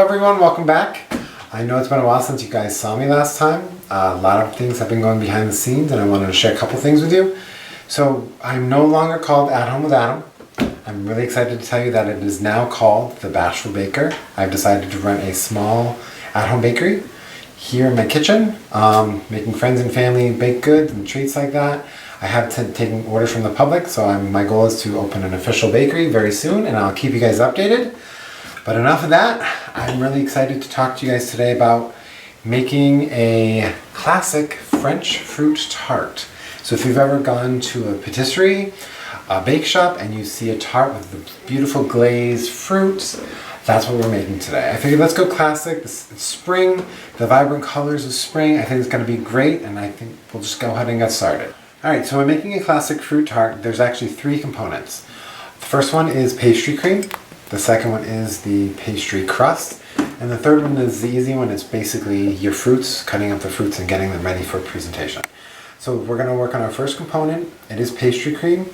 everyone, welcome back. I know it's been a while since you guys saw me last time. A lot of things have been going behind the scenes and I wanted to share a couple things with you. So I'm no longer called At Home with Adam. I'm really excited to tell you that it is now called the Bashful Baker. I've decided to run a small at-home bakery here in my kitchen, making friends and family baked goods and treats like that. I have taken orders from the public, so my goal is to open an official bakery very soon, and I'll keep you guys updated. But enough of that. I'm really excited to talk to you guys today about making a classic French fruit tart. So if you've ever gone to a patisserie, a bake shop, and you see a tart with the beautiful glazed fruits, that's what we're making today. I figured let's go classic. It's spring, the vibrant colors of spring. I think it's going to be great, and I think we'll just go ahead and get started. Alright, so we're making a classic fruit tart. There's actually three components. The first one is pastry cream. The second one is the pastry crust. And the third one is the easy one. It's basically your fruits, cutting up the fruits and getting them ready for presentation. So we're going to work on our first component. It is pastry cream.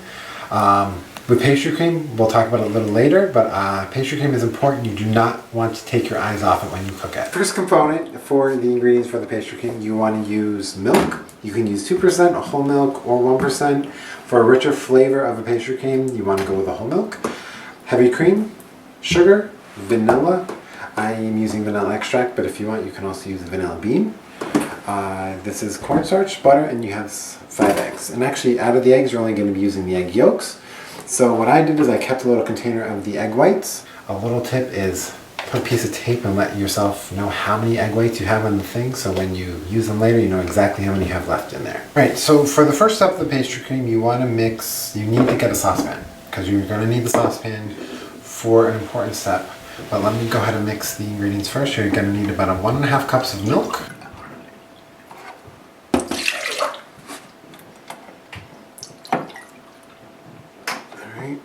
With pastry cream, we'll talk about it a little later, but pastry cream is important. You do not want to take your eyes off it when you cook it. First component for the ingredients for the pastry cream, you want to use milk. You can use 2%, whole milk, or 1%. For a richer flavor of a pastry cream, you want to go with a whole milk. Heavy cream, sugar, vanilla. I am using vanilla extract, but if you want, you can also use vanilla bean. This is cornstarch, butter, and you have 5 eggs. And actually, out of the eggs, you're only going to be using the egg yolks. So what I did is I kept a little container of the egg whites. A little tip is put a piece of tape and let yourself know how many egg whites you have on the thing, so when you use them later, you know exactly how many you have left in there. Right, so for the first step of the pastry cream, you want to mix, you need to get a saucepan, because you're going to need the saucepan for an important step. But let me go ahead and mix the ingredients first. You're going to need about 1.5 cups of milk. Alright.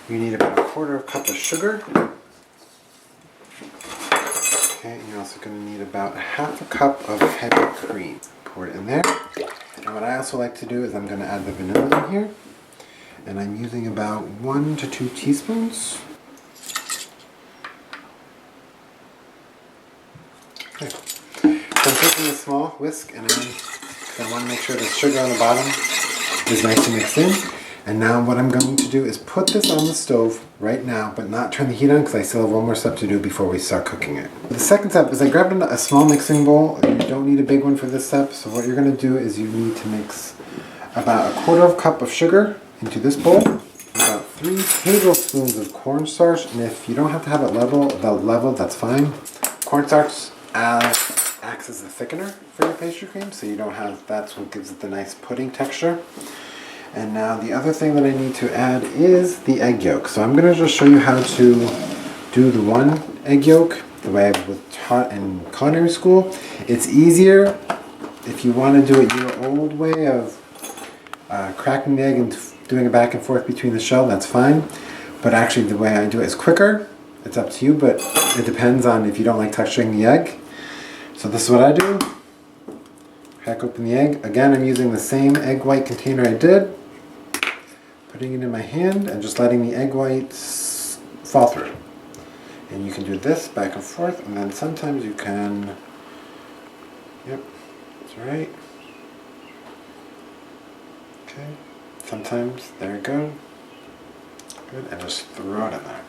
You need about 1/4 cup of sugar. Okay, and you're also going to need about 1/2 cup of heavy cream. Pour it in there. And what I also like to do is I'm going to add the vanilla in here. And I'm using about 1 to 2 teaspoons. Okay. So I'm taking a small whisk and I want to make sure the sugar on the bottom is nicely mixed in. And now what I'm going to do is put this on the stove right now, but not turn the heat on because I still have one more step to do before we start cooking it. The second step is I grabbed a small mixing bowl. You don't need a big one for this step. So what you're going to do is you need to mix about 1/4 cup of sugar into this bowl, about 3 tablespoons of cornstarch, and if you don't have to have it level, that's fine. Cornstarch acts as a thickener for your pastry cream, so you don't have, that's what gives it the nice pudding texture. And now the other thing that I need to add is the egg yolk. So I'm going to just show you how to do the one egg yolk, the way I was taught in culinary school. It's easier if you want to do it your old way of cracking the egg and doing it back and forth between the shell, that's fine. But actually the way I do it is quicker. It's up to you, but it depends on if you don't like texturing the egg. So this is what I do. Crack open the egg. Again, I'm using the same egg white container I did. Putting it in my hand and just letting the egg whites fall through. And you can do this back and forth, and then sometimes you can, yep, that's right. Okay, sometimes, there you go. Good, and just throw it in there.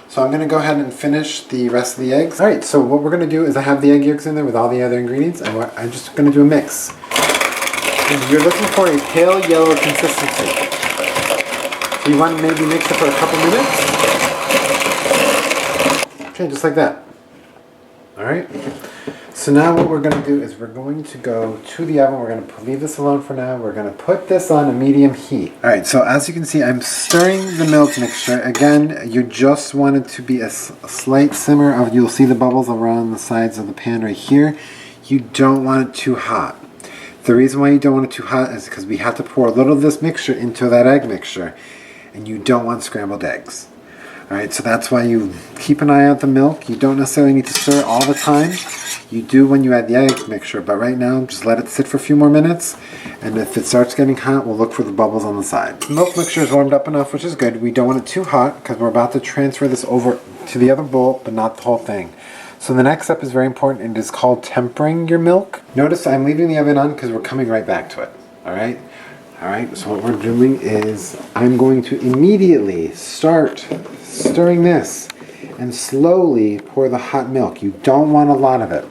So I'm going to go ahead and finish the rest of the eggs. Alright, so what we're going to do is I have the egg yolks in there with all the other ingredients, and I'm just going to do a mix. And you're looking for a pale yellow consistency. So you want to maybe mix it for a couple minutes. Okay, just like that. Alright. So now what we're going to do is we're going to go to the oven. We're going to leave this alone for now. We're going to put this on a medium heat. Alright, so as you can see, I'm stirring the milk mixture. Again, you just want it to be a slight simmer. You'll see the bubbles around the sides of the pan right here. You don't want it too hot. The reason why you don't want it too hot is because we have to pour a little of this mixture into that egg mixture. And you don't want scrambled eggs. Alright, so that's why you keep an eye out the milk. You don't necessarily need to stir it all the time. you do when you add the egg mixture, but right now just let it sit for a few more minutes, and if it starts getting hot, we'll look for the bubbles on the side. The milk mixture is warmed up enough, which is good. We don't want it too hot because we're about to transfer this over to the other bowl, but not the whole thing. So the next step is very important, and it is called tempering your milk. Notice I'm leaving the oven on because we're coming right back to it. Alright, so what we're doing is I'm going to immediately start stirring this and slowly pour the hot milk. You don't want a lot of it.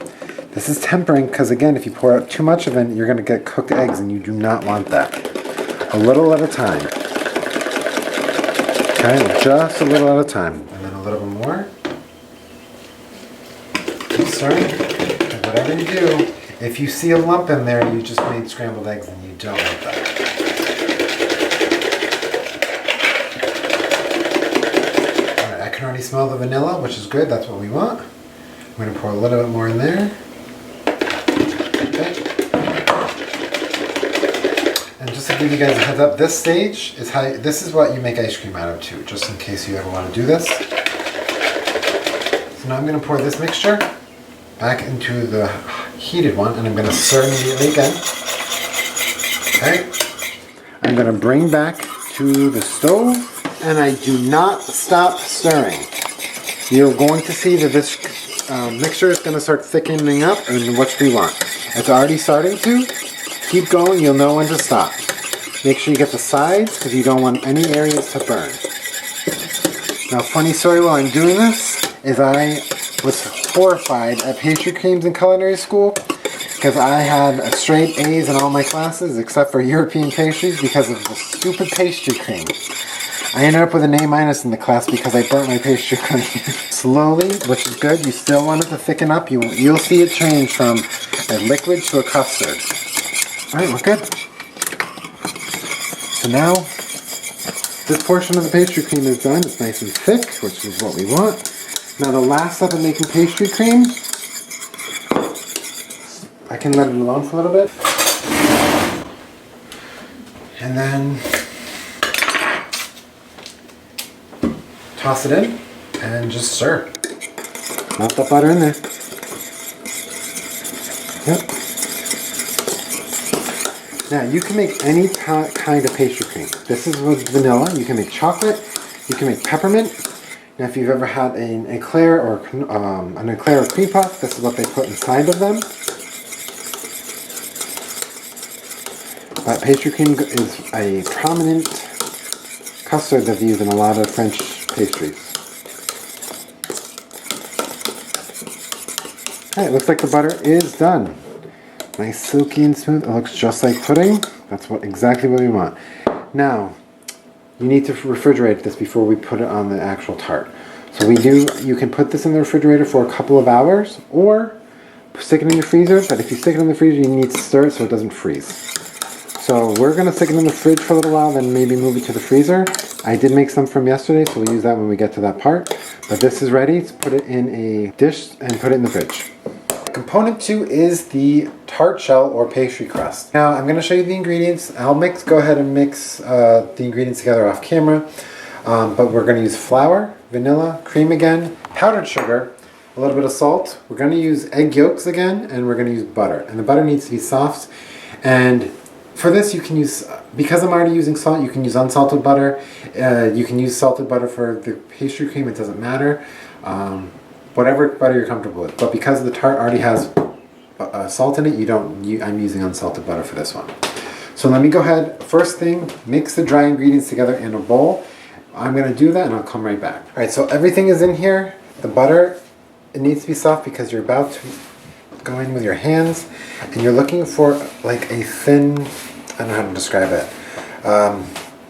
This is tempering because, again, if you pour out too much of it, you're going to get cooked eggs, and you do not want that. A little at a time. Okay, just a little at a time. And then a little bit more. Keep stirring. And whatever you do, if you see a lump in there, you just made scrambled eggs, and you don't want that. I can already smell the vanilla, which is good. That's what we want. I'm going to pour a little bit more in there. Okay. And just to give you guys a heads up, this stage is how. This is what you make ice cream out of too, just in case you ever want to do this. So now I'm going to pour this mixture back into the heated one, and I'm going to stir immediately again. Okay. I'm going to bring back to the stove. And I do not stop stirring. You're going to see that this mixture is going to start thickening up, and what we want. It's already starting to. Keep going, you'll know when to stop. Make sure you get the sides because you don't want any areas to burn. Now, funny story while I'm doing this is I was horrified at pastry creams in culinary school because I had straight A's in all my classes except for European pastries because of the stupid pastry cream. I ended up with an A- in the class because I burnt my pastry cream. Slowly, which is good. You still want it to thicken up. You'll see it change from a liquid to a custard. All right, we're good. So now, this portion of the pastry cream is done. It's nice and thick, which is what we want. Now the last step in making pastry cream, I can let it alone for a little bit. And then toss it in and just stir. Melt that butter in there. Yep. Now you can make any kind of pastry cream. This is with vanilla. You can make chocolate. You can make peppermint. Now if you've ever had an eclair or cream puff, this is what they put inside of them. But pastry cream is a prominent custard that's used in a lot of French pastries. Alright, looks like the butter is done. Nice silky and smooth. It looks just like pudding. That's exactly what we want. Now, you need to refrigerate this before we put it on the actual tart. So you can put this in the refrigerator for a couple of hours or stick it in your freezer, but if you stick it in the freezer, you need to stir it so it doesn't freeze. So we're going to stick it in the fridge for a little while, then maybe move it to the freezer. I did make some from yesterday, so we'll use that when we get to that part. But this is ready to put it in a dish and put it in the fridge. Component 2 is the tart shell or pastry crust. Now I'm going to show you the ingredients. I'll go ahead and mix the ingredients together off camera. But we're going to use flour, vanilla, cream again, powdered sugar, a little bit of salt. We're going to use egg yolks again, and we're going to use butter. And the butter needs to be soft. And for this you can use, because I'm already using salt, you can use unsalted butter. You can use salted butter for the pastry cream, it doesn't matter. Whatever butter you're comfortable with. But because the tart already has salt in it, I'm using unsalted butter for this one. So let me go ahead, first thing, mix the dry ingredients together in a bowl. I'm going to do that and I'll come right back. Alright, so everything is in here. The butter, it needs to be soft because you're about to go in with your hands and you're looking for like a thin, I don't know how to describe it.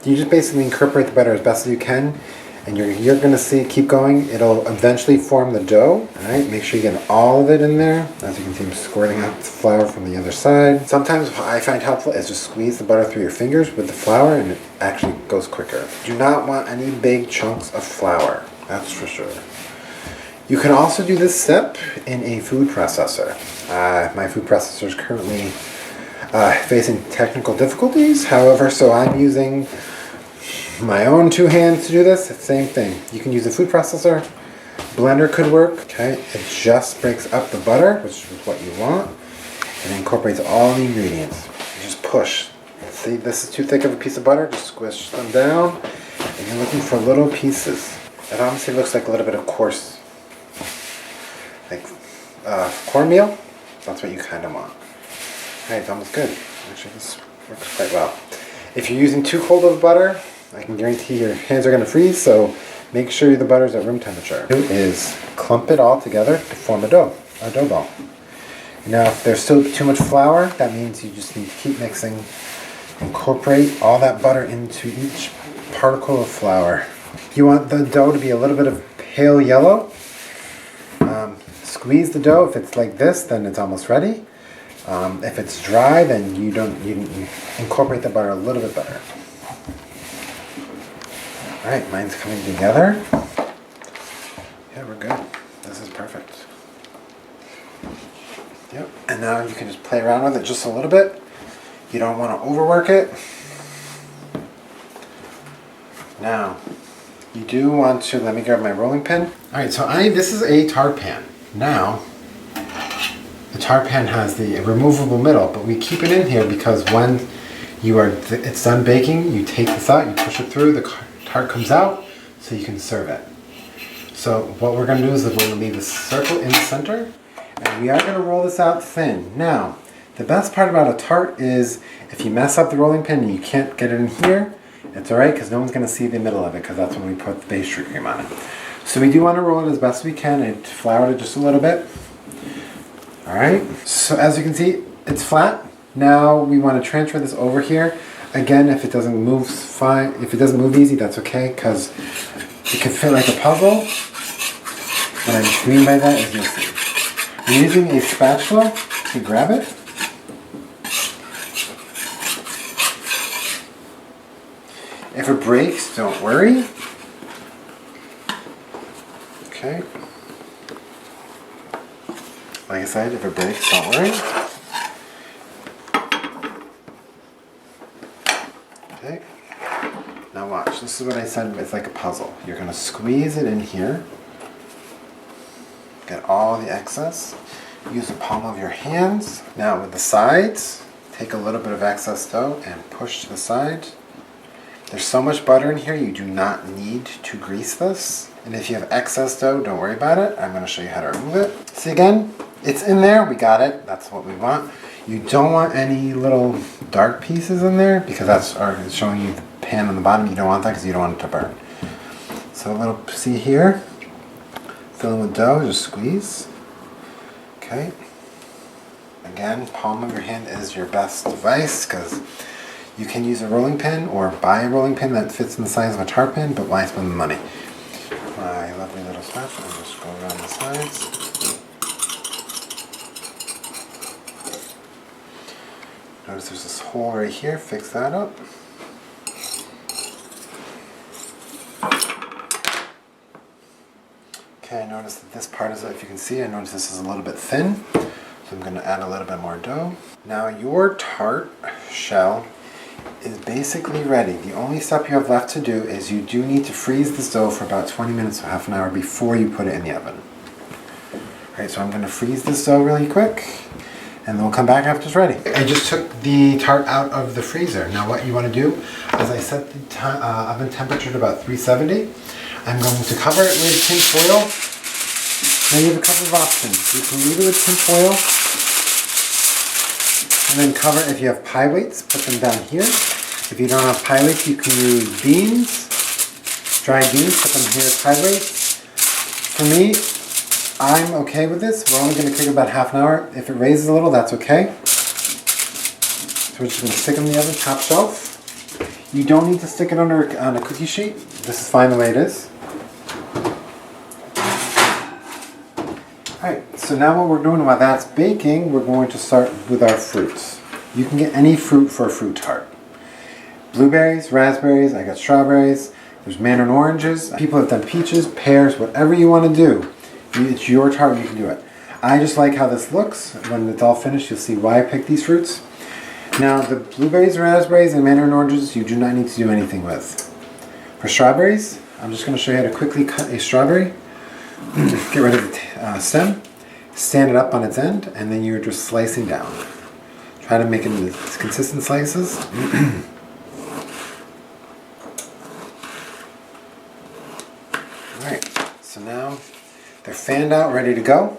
You just basically incorporate the butter as best as you can, and you're going to see, keep going, it'll eventually form the dough. Alright, make sure you get all of it in there. As you can see, I'm squirting out the flour from the other side. Sometimes what I find helpful is just squeeze the butter through your fingers with the flour and it actually goes quicker. Do not want any big chunks of flour, that's for sure. You can also do this step in a food processor. My food processor is currently facing technical difficulties, however, so I'm using my own 2 hands to do this. Same thing. You can use a food processor, blender could work. Okay, it just breaks up the butter, which is what you want, and incorporates all the ingredients. You just push. See, this is too thick of a piece of butter, just squish them down, and you're looking for little pieces. It honestly looks like a little bit of coarse, like cornmeal. That's what you kind of want. Alright, it's almost good. Actually, this works quite well. If you're using too cold of butter, I can guarantee your hands are going to freeze, so make sure the butter's at room temperature. What you do is clump it all together to form a dough ball. Now, if there's still too much flour, that means you just need to keep mixing. Incorporate all that butter into each particle of flour. You want the dough to be a little bit of pale yellow. Squeeze the dough. If it's like this, then it's almost ready. If it's dry, then you incorporate the butter a little bit better. Alright, mine's coming together. Yeah, we're good. This is perfect. Yep, and now you can just play around with it just a little bit. You don't want to overwork it. Now, you do want to, let me grab my rolling pin. Alright, so this is a tart pan. Now, the tart pan has the removable middle, but we keep it in here because when it's done baking, you take this out, you push it through, the tart comes out, so you can serve it. So what we're going to do is we're going to leave a circle in the center, and we are going to roll this out thin. Now, the best part about a tart is if you mess up the rolling pin and you can't get it in here, it's alright because no one's going to see the middle of it because that's when we put the pastry cream on it. So we do want to roll it as best we can and flour it just a little bit. Alright, so as you can see, it's flat. Now we want to transfer this over here. Again, if it doesn't move fine, if it doesn't move easy, that's okay because it can fit like a puzzle. What I mean by that is you'll see. I'm using a spatula to grab it. If it breaks, don't worry. Okay. Like I said, if it breaks, don't worry. Okay. Now watch. This is what I said. It's like a puzzle. You're going to squeeze it in here. Get all the excess. Use the palm of your hands. Now with the sides, take a little bit of excess dough and push to the side. There's so much butter in here, you do not need to grease this. And if you have excess dough, don't worry about it. I'm going to show you how to remove it. See again, it's in there, we got it. That's what we want. You don't want any little dark pieces in there because that's showing you the pan on the bottom. You don't want that because you don't want it to burn. So a little, see here, fill in with dough, just squeeze. Okay. Again, palm of your hand is your best device because you can use a rolling pin or buy a rolling pin that fits in the size of a tart pin, but why spend the money? My lovely little spatula, I'll just go around the sides. Notice there's this hole right here, fix that up. Okay, I notice that this part is, if you can see, I notice this is a little bit thin. So I'm going to add a little bit more dough. Now your tart shell is basically ready. The only step you have left to do is you do need to freeze this dough for about 20 minutes or half an hour before you put it in the oven. Alright, so I'm going to freeze this dough really quick and then we'll come back after it's ready. I just took the tart out of the freezer. Now what you want to do is I set the oven temperature to about 370. I'm going to cover it with tin foil. Now you have a couple of options. You can leave it with tin foil and then cover it. If you have pie weights, put them down here. If you don't have pie weights, you can use beans, dried beans, put them here as pie weights. For me, I'm okay with this. We're only going to cook about half an hour. If it raises a little, that's okay. So we're just going to stick them in the oven, top shelf. You don't need to stick it on a cookie sheet. This is fine the way it is. Alright, so now what we're doing while that's baking, we're going to start with our fruits. You can get any fruit for a fruit tart. Blueberries, raspberries, I got strawberries, there's mandarin oranges. People have done peaches, pears, whatever you want to do. It's your tart, you can do it. I just like how this looks. When it's all finished, you'll see why I picked these fruits. Now, the blueberries, raspberries, and mandarin oranges, you do not need to do anything with. For strawberries, I'm just going to show you how to quickly cut a strawberry. Get rid of the stem, stand it up on its end, and then you're just slicing down. Try to make it into consistent slices. Alright, so now they're fanned out, ready to go.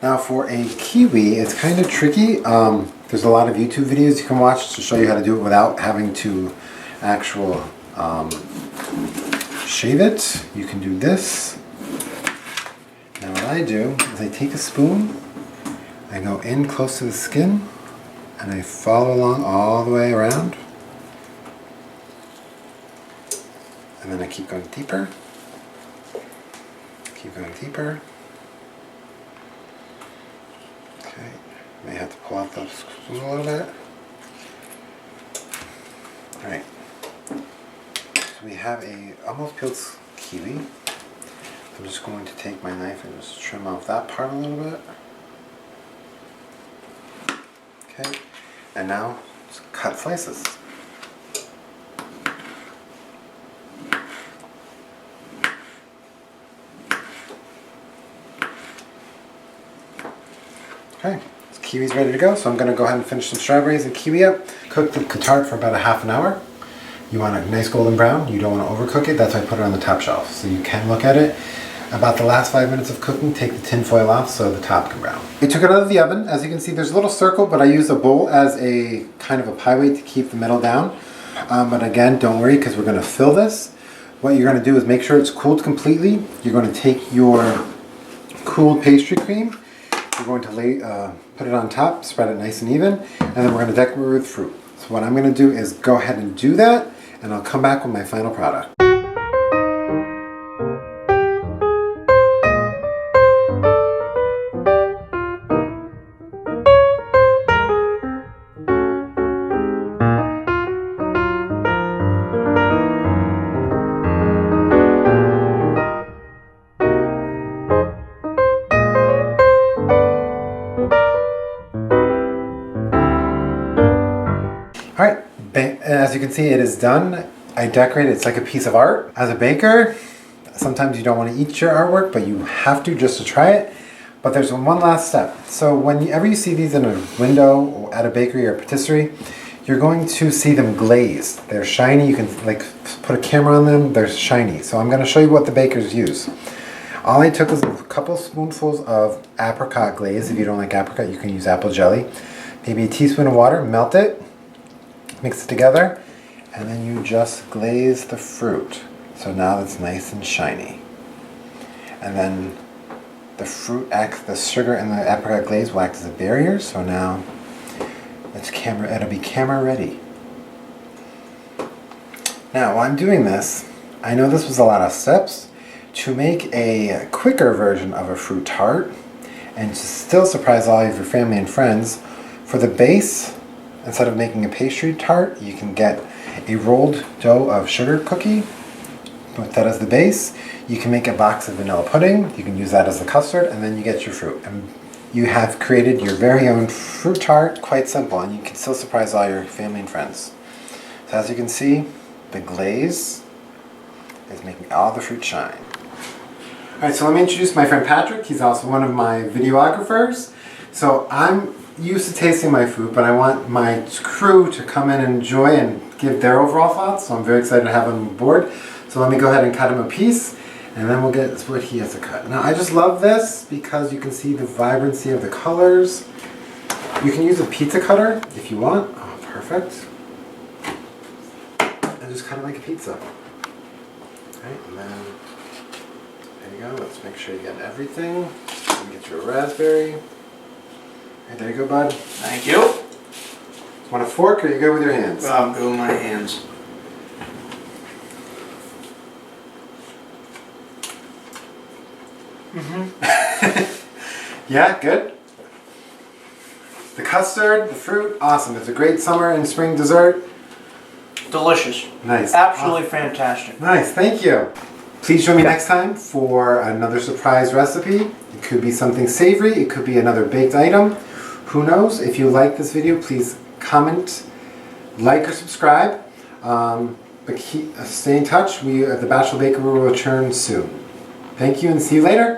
Now for a kiwi, it's kind of tricky. There's a lot of YouTube videos you can watch to show you how to do it without having to actual shave it. You can do this. Now what I do is I take a spoon, I go in close to the skin, and I follow along all the way around. And then I keep going deeper. Keep going deeper. Okay, may have to pull out the spoon a little bit. Alright, so we have a almost peeled kiwi. I'm just going to take my knife and just trim off that part a little bit. Okay, and now just cut slices. Okay, this kiwi's ready to go, so I'm going to go ahead and finish some strawberries and kiwi up. Cook the tart for about a half an hour. You want a nice golden brown. You don't want to overcook it. That's why I put it on the top shelf, so you can look at it. About the last 5 minutes of cooking, take the tin foil off so the top can brown. We took it out of the oven. As you can see, there's a little circle, but I use a bowl as a kind of a pie weight to keep the middle down. But again, don't worry, because we're going to fill this. What you're going to do is make sure it's cooled completely. You're going to take your cooled pastry cream. You're going to put it on top, spread it nice and even, and then we're going to decorate with fruit. So what I'm going to do is go ahead and do that, and I'll come back with my final product. Alright, as you can see, it is done. I decorated it. It's like a piece of art. As a baker, sometimes you don't want to eat your artwork, but you have to just to try it. But there's one last step. So whenever you see these in a window or at a bakery or patisserie, you're going to see them glazed. They're shiny. You can like put a camera on them. They're shiny. So I'm going to show you what the bakers use. All I took was a couple spoonfuls of apricot glaze. If you don't like apricot, you can use apple jelly. Maybe a teaspoon of water, melt it. Mix it together, and then you just glaze the fruit. So now it's nice and shiny. And then the fruit acts, the sugar and the apricot glaze will act as a barrier. So now it'll be camera ready. Now while I'm doing this, I know this was a lot of steps. To make a quicker version of a fruit tart, and to still surprise all of your family and friends, for the base, instead of making a pastry tart, you can get a rolled dough of sugar cookie. Put that as the base. You can make a box of vanilla pudding. You can use that as the custard, and then you get your fruit. And you have created your very own fruit tart. Quite simple, and you can still surprise all your family and friends. So as you can see, the glaze is making all the fruit shine. Alright, so let me introduce my friend Patrick. He's also one of my videographers. So I'm used to tasting my food, but I want my crew to come in and enjoy and give their overall thoughts, so I'm very excited to have him on board. So let me go ahead and cut him a piece, and then we'll get what he has to cut. Now I just love this because you can see the vibrancy of the colors. You can use a pizza cutter if you want. Oh, perfect. And just cut it like a pizza. Okay, and then there you go. Let's make sure you get everything. Let me get you a raspberry. Right, there you go, bud. Thank you. Want a fork or you go with your hands? I'll go with my hands. Yeah, good. The custard, the fruit, awesome. It's a great summer and spring dessert. Delicious. Nice. Absolutely fantastic. Nice, thank you. Please join me next time for another surprise recipe. It could be something savory, it could be another baked item. Who knows? If you like this video, please comment, like, or subscribe. But stay in touch. We at the Bashful Baker will return soon. Thank you and see you later.